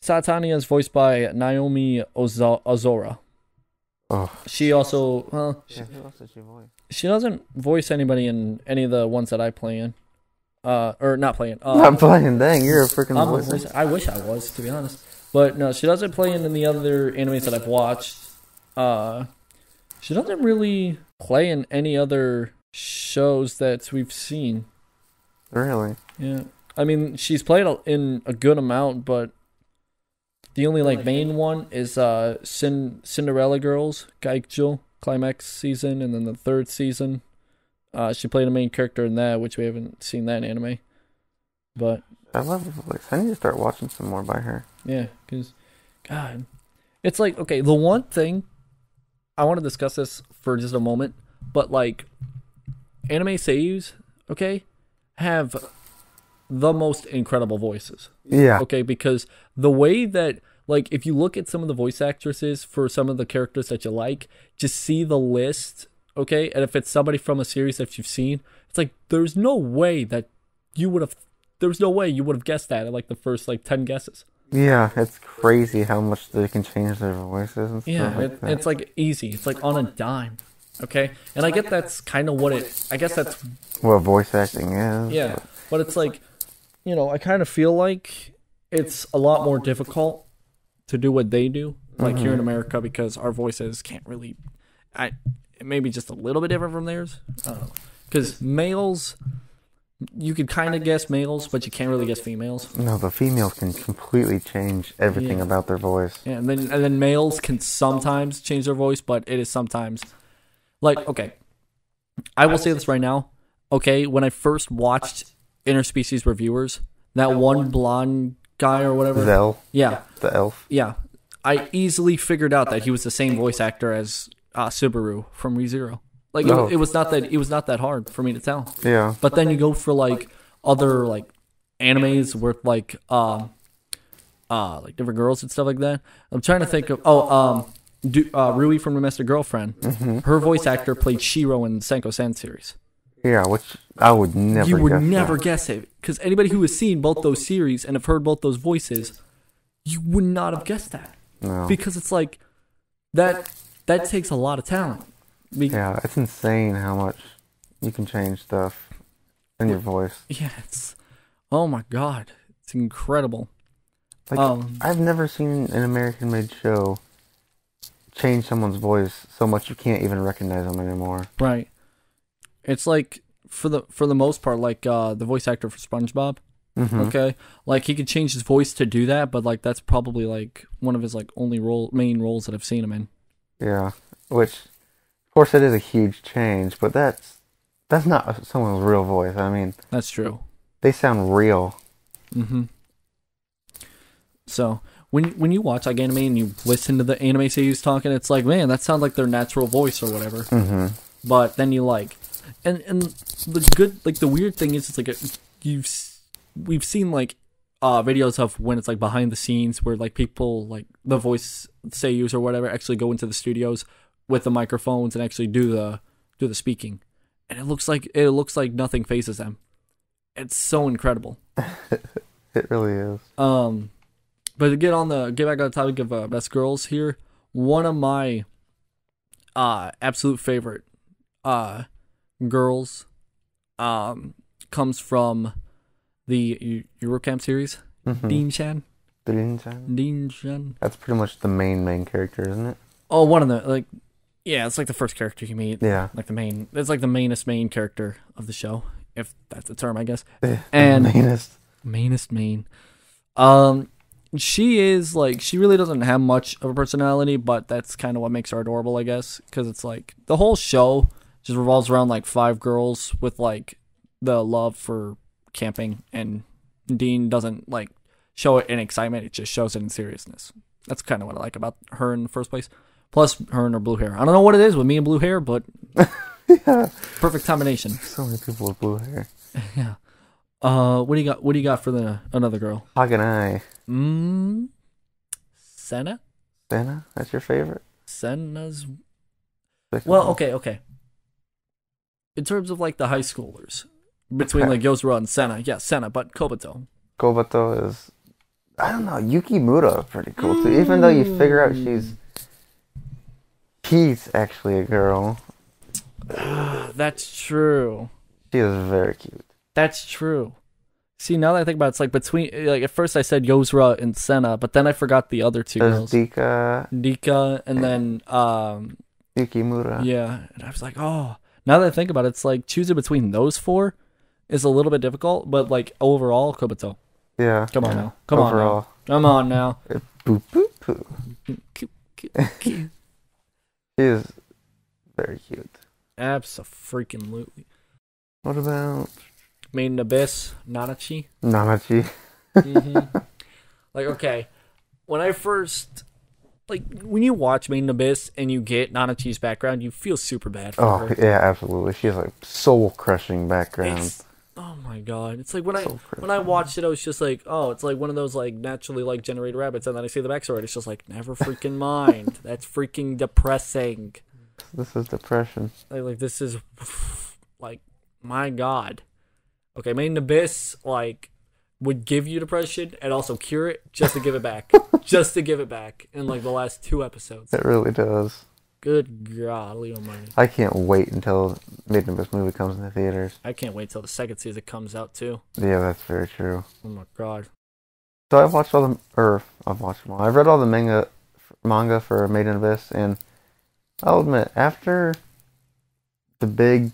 Satania is voiced by Naomi Ozora. Oh. She also, who else does she voice? She doesn't voice anybody in any of the ones that I play in. Or not playing. Not playing. Dang, you're a freaking voice. I wish I was, to be honest. But no, she doesn't play in the other animes that I've watched. She doesn't really play in any other shows that we've seen. Really? Yeah. I mean, she's played in a good amount, but the only main one is Cinderella Girls, Gaikjo, Climax season, and then the 3rd season. She played a main character in that, which we haven't seen that in anime. But I love her voice. I need to start watching some more by her. Yeah, because, God, it's like, okay, the one thing, I want to discuss this for just a moment, but anime seiyus, okay, have the most incredible voices. Yeah. Okay, because the way that, if you look at some of the voice actresses for some of the characters that you like, just see the list, okay, and if it's somebody from a series that you've seen, it's there's no way that you would have guessed that at the first 10 guesses. Yeah, it's crazy how much they can change their voices and stuff. Yeah, it's easy. It's on a dime. Okay? And I get that's kind of I guess that's what voice acting is. Yeah. But it's I kind of feel like it's a lot more difficult to do what they do, here in America, because our voices can't really. It may be just a little bit different from theirs. Because males, you could kind of guess males, but you can't really guess females. No, the females can completely change everything about their voice. Yeah, and then males can sometimes change their voice, but it is sometimes okay. I will say this right now. Okay, when I first watched Interspecies Reviewers, that one blonde guy or whatever. Zell. Yeah. The elf. Yeah. I easily figured out that he was the same voice actor as Subaru from ReZero. Like it was not that hard for me to tell. Yeah. But then you go for like other like animes with like different girls and stuff like that. I'm trying to think of Rui from Domestic Girlfriend. Mm-hmm. Her voice actor played Shiro in the Senko-sen series. Yeah, which I would never. You would never guess it, because anybody who has seen both those series and have heard both those voices, you would not have guessed that. No. Because it's like that takes a lot of talent. Yeah, it's insane how much you can change stuff in your voice. Yeah, oh my god, it's incredible. Like I've never seen an American-made show change someone's voice so much you can't even recognize them anymore. Right. It's like for the most part, like the voice actor for SpongeBob. Mm-hmm. Okay, like he could change his voice to do that, but like that's probably like one of his like only main roles that I've seen him in. Yeah, which of course it is a huge change, but that's not someone's real voice. I mean, that's true. They sound real. Mm-hmm. So when you watch like anime and you listen to the anime series talking, it's like, man, that sounds like their natural voice or whatever. Mm-hmm. But then you like, and the weird thing is, it's like we've seen like videos of when it's like behind the scenes where like people like the voice seiyus or whatever actually go into the studios with the microphones and actually do the speaking, and it looks like nothing phases them. It's so incredible. It really is. But to get back on the topic of best girls here, one of my absolute favorite girls comes from the Eurocamp series. Mm-hmm. Dean-chan. Dean-chan. That's pretty much the main character, isn't it? Oh, one of the like, yeah, it's like the first character you meet. Yeah, like the main. It's like the main character of the show, if that's the term, I guess. And mainest. She is like, she really doesn't have much of a personality, but that's kind of what makes her adorable, I guess, because it's like the whole show just revolves around like 5 girls with like the love for camping, and Dean doesn't like show it in excitement, it just shows it in seriousness. That's kind of what I like about her in the first place. Plus her and her blue hair. I don't know what it is with me and blue hair, but yeah, perfect combination. So many people with blue hair. Yeah. What do you got for another girl? Haganai. Senna? Senna? That's your favorite? Senna's... Well, okay. In terms of like the high schoolers, between like Yozura and Senna, yeah, Senna, but Kobato. Kobato is, I don't know, Yukimura is pretty cool too. Even though you figure out she's actually a girl. That's true. She is very cute. That's true. See, now that I think about it, it's like between, like at first I said Yozura and Senna, but then I forgot the other two girls. Dika, and then Yukimura. Yeah, and I was like, oh. Now that I think about it, it's like choosing between those 4 is a little bit difficult, but like overall, Kobato. Yeah. Come on now. Come on now. Boop, boop, boop. Cute. She is very cute. Abso-freaking-lutely. What about Made in Abyss, Nanachi? Mm-hmm. Like, okay, when I first, like, when you watch Made in Abyss and you get Nanachi's background, you feel super bad for her. Oh, yeah, absolutely. She has, like, soul-crushing background. Oh, my God. It's like, when I watched it, I was just like, oh, it's like one of those, like, naturally, like, generated rabbits, and then I see the backstory, it's just like, never freaking mind. That's freaking depressing. This is depression. Like, this is, like, my God. Okay, Made in Abyss, like, would give you depression and also cure it just to give it back. Just to give it back in, like, the last 2 episodes. It really does. Good God, Leo Money. I can't wait until Made in Abyss movie comes in the theaters. I can't wait till the second season comes out, too. Yeah, that's very true. Oh, my God. So I've watched them all. I've read all the manga for Made in Abyss, and I'll admit, after the big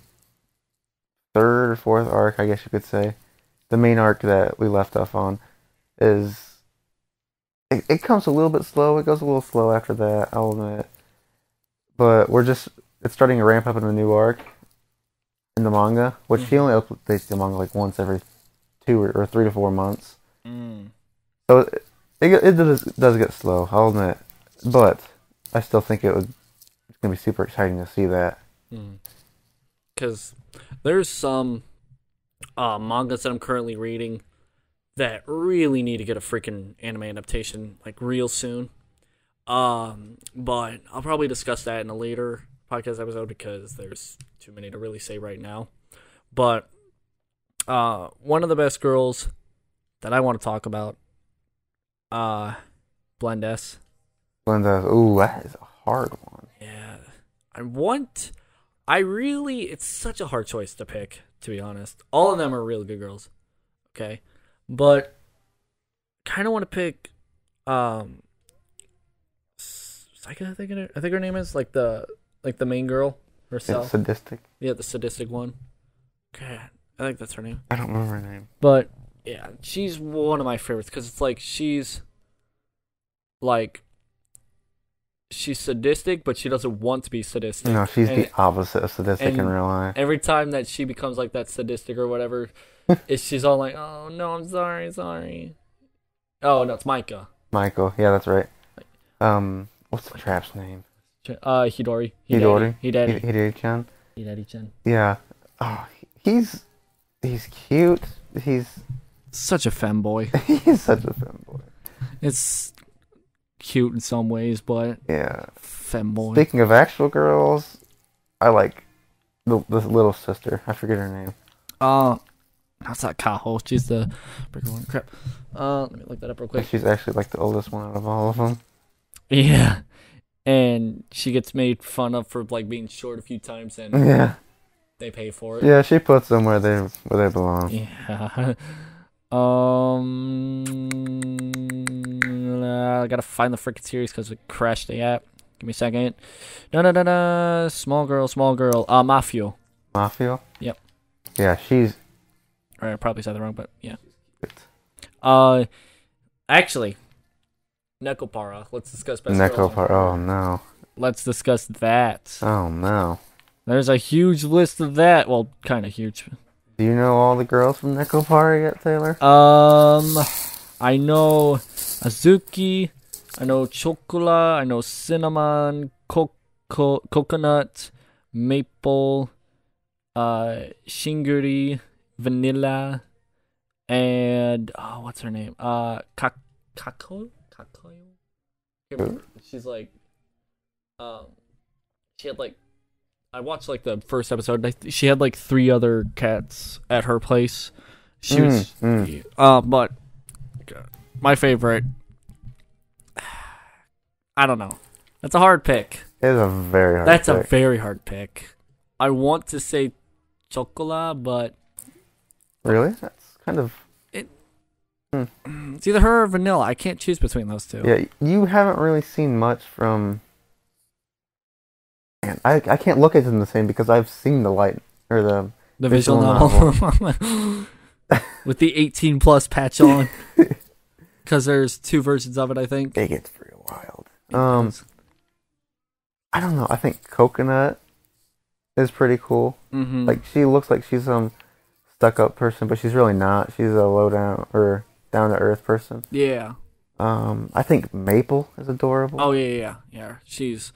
3rd or 4th arc, I guess you could say, the main arc that we left off on, is it comes a little bit slow. It goes a little slow after that, I'll admit. But it's starting to ramp up in the new arc in the manga, which he only updates the manga like once every 2 or 3 to 4 months. So it does get slow, I'll admit. But I still think it's going to be super exciting to see that. Because there's some mangas that I'm currently reading that really need to get a freaking anime adaptation, like, real soon. But I'll probably discuss that in a later podcast episode because there's too many to really say right now. But one of the best girls that I want to talk about, Blend-S. Blend-S. Ooh, that is a hard one. Yeah. It's such a hard choice to pick, to be honest. All of them are really good girls. Okay. But kind of want to pick Psycho, I think her name is, like the main girl herself. Yeah, sadistic. Yeah, the sadistic one. God, I think that's her name. I don't remember her name. But yeah, she's one of my favorites because it's like she's sadistic, but she doesn't want to be sadistic. No, she's the opposite of sadistic in real life. Every time that she becomes like that sadistic or whatever, she's all like, "Oh no, I'm sorry." Oh no, it's Micah. Michael, yeah, that's right. What's the trap's name? Hidori. Hidori-chan. Hidori-chan. Yeah. Oh, he's cute. He's such a femboy. He's such a femboy. It's cute in some ways, but yeah, femboy. Speaking of actual girls, I like the little sister. I forget her name. That's not Kaho. She's the bigger one. Crap. Let me look that up real quick. She's actually like the oldest one out of all of them. Yeah, and she gets made fun of for like being short a few times, and they pay for it. Yeah, she puts them where they belong. Yeah. I gotta find the freaking series because it crashed the app. Give me a second. Small girl. Mafio. Mafio? Yep. Yeah, she's. I probably said that wrong, but yeah. Actually, Nekopara. Let's discuss best Nekopara. Oh no. Let's discuss that. Oh no. There's a huge list of that. Well, kind of huge. Do you know all the girls from Nekopara yet, Taylor? I know Azuki. I know Chocola. I know Cinnamon, Coconut, Maple, Shinguri, Vanilla, and what's her name? Kakoyo. She's like, she had like, I watched like the first episode. She had like 3 other cats at her place. She was, but my favorite. I don't know. That's a hard pick. It's a very hard. That's a very hard pick. I want to say Chocola, but really, that's kind of. It's either her or Vanilla. I can't choose between those two. Yeah, you haven't really seen much from. Man, I can't look at them the same because I've seen the light or the visual novel with the 18+ patch on. Because there's 2 versions of it, I think. It gets real wild. I don't know. I think Coconut is pretty cool. Mm-hmm. Like she looks like she's some stuck-up person, but she's really not. She's a low-down or down-to-earth person. Yeah. I think Maple is adorable. Oh yeah. She's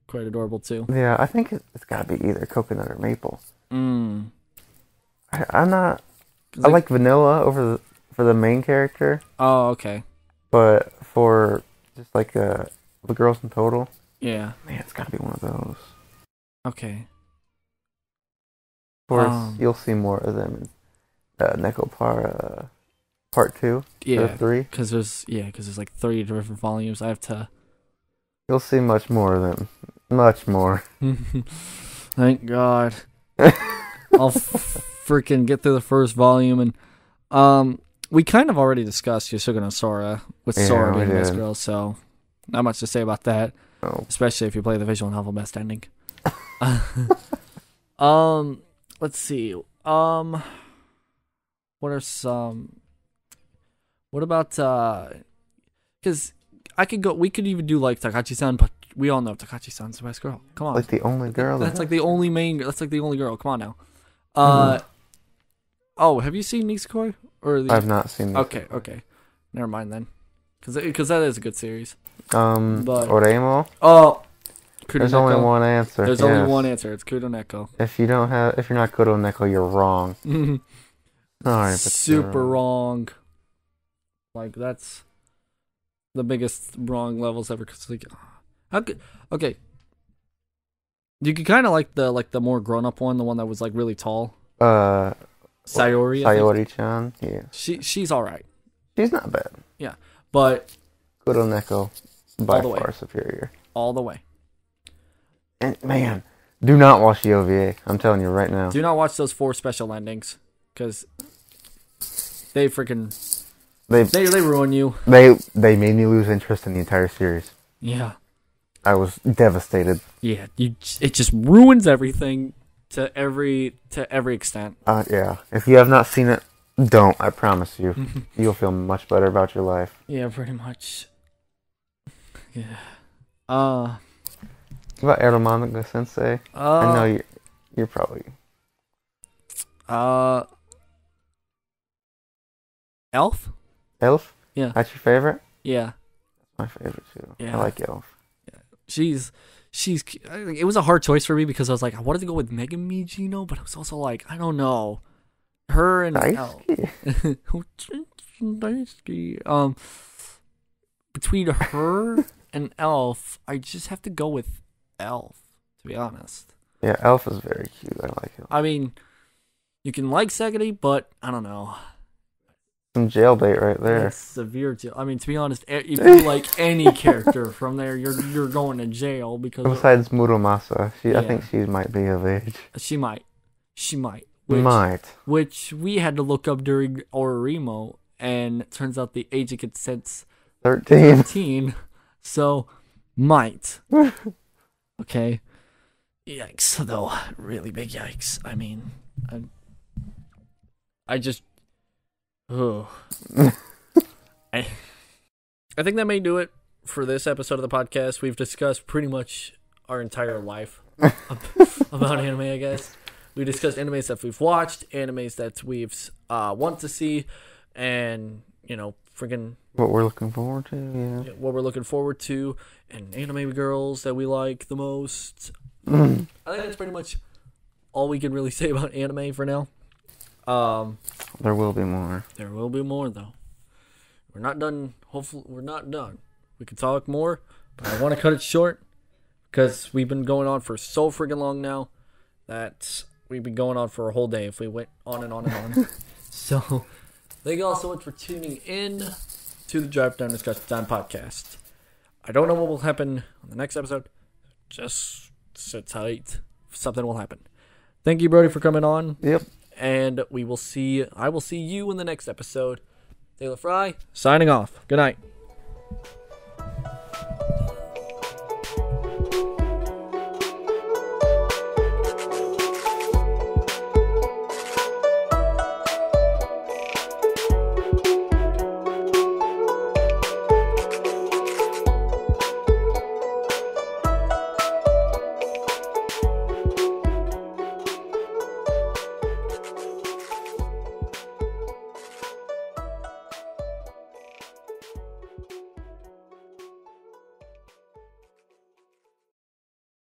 quite adorable too. Yeah, I think it's got to be either Coconut or Maple. I'm not. I like Vanilla for the main character. Oh, okay. But for just like the girls in total, yeah, man, it's got to be one of those. Okay. Of course, you'll see more of them in Nekopara Part 2 or 3. Because there's like 30 different volumes. I have to. You'll see much more of them. Much more. Thank God. I'll freaking get through the first volume, and we kind of already discussed Yosuga no Sora with Sora being the best girl, so not much to say about that. Oh. Especially if you play the visual novel best ending. Let's see. What are some? What about? Because we could even do like Takachi-san, but we all know Takachi-san's the best girl. Come on. Like the only girl. That's like the only main. That's like the only girl. Come on now. Oh, have you seen Nisekoi? I've not seen. Okay. Never mind then. Because that is a good series. But Oremo? Oh, There's only one answer. There's only one answer. It's Kuroneko. If you're not Kuroneko, you're wrong. Alright, super wrong. Like, that's the biggest wrong levels ever. Cause like, how could, okay. You could kind of like the more grown up one, the one that was like really tall. Sayori. Sayori-chan. Yeah. She's all right. She's not bad. Yeah, but Kuroneko by far superior. All the way. And man, do not watch the OVA. I'm telling you right now. Do not watch those 4 special endings, because they ruin you. They made me lose interest in the entire series. Yeah. I was devastated. Yeah, it just ruins everything to every extent. Yeah. If you have not seen it, don't. I promise you, you'll feel much better about your life. Yeah, pretty much. Yeah. What about Eromanga Sensei? I know you're probably. Elf? Elf? Yeah. That's your favorite? Yeah. That's my favorite too. Yeah. I like Elf. Yeah. She's. It was a hard choice for me because I was like, I wanted to go with Megami Gino, but I was also like, I don't know. Her and Elf. Between her and Elf, I just have to go with Elf, to be honest. Yeah, Elf is very cute. I like him. I mean, you can like Segedy, but I don't know. Some jailbait right there. That's severe jail. I mean, to be honest, if you like any character from there, you're going to jail because. Besides Muramasa, I think she might be of age. She might. Which we had to look up during Orimo, and it turns out the age of consent's 13. So, might. Okay. Yikes, though. Really big yikes. I mean, I just. Oh. I think that may do it for this episode of the podcast. We've discussed pretty much our entire life about anime, I guess. We discussed animes that we've watched, animes that we've want to see, and, freaking... What we're looking forward to, yeah. What we're looking forward to, and anime girls that we like the most. I think that's pretty much all we can really say about anime for now. There will be more. There will be more, though. We're not done. Hopefully, we're not done. We could talk more, but I want to cut it short because we've been going on for so freaking long now that we'd be going on for a whole day if we went on and on and on. So, thank you all so much for tuning in to the Drive Down Discussion Time podcast. I don't know what will happen on the next episode. Just sit tight. Something will happen. Thank you, Brody, for coming on. Yep. And I will see you in the next episode. Taylor Frey, signing off. Good night.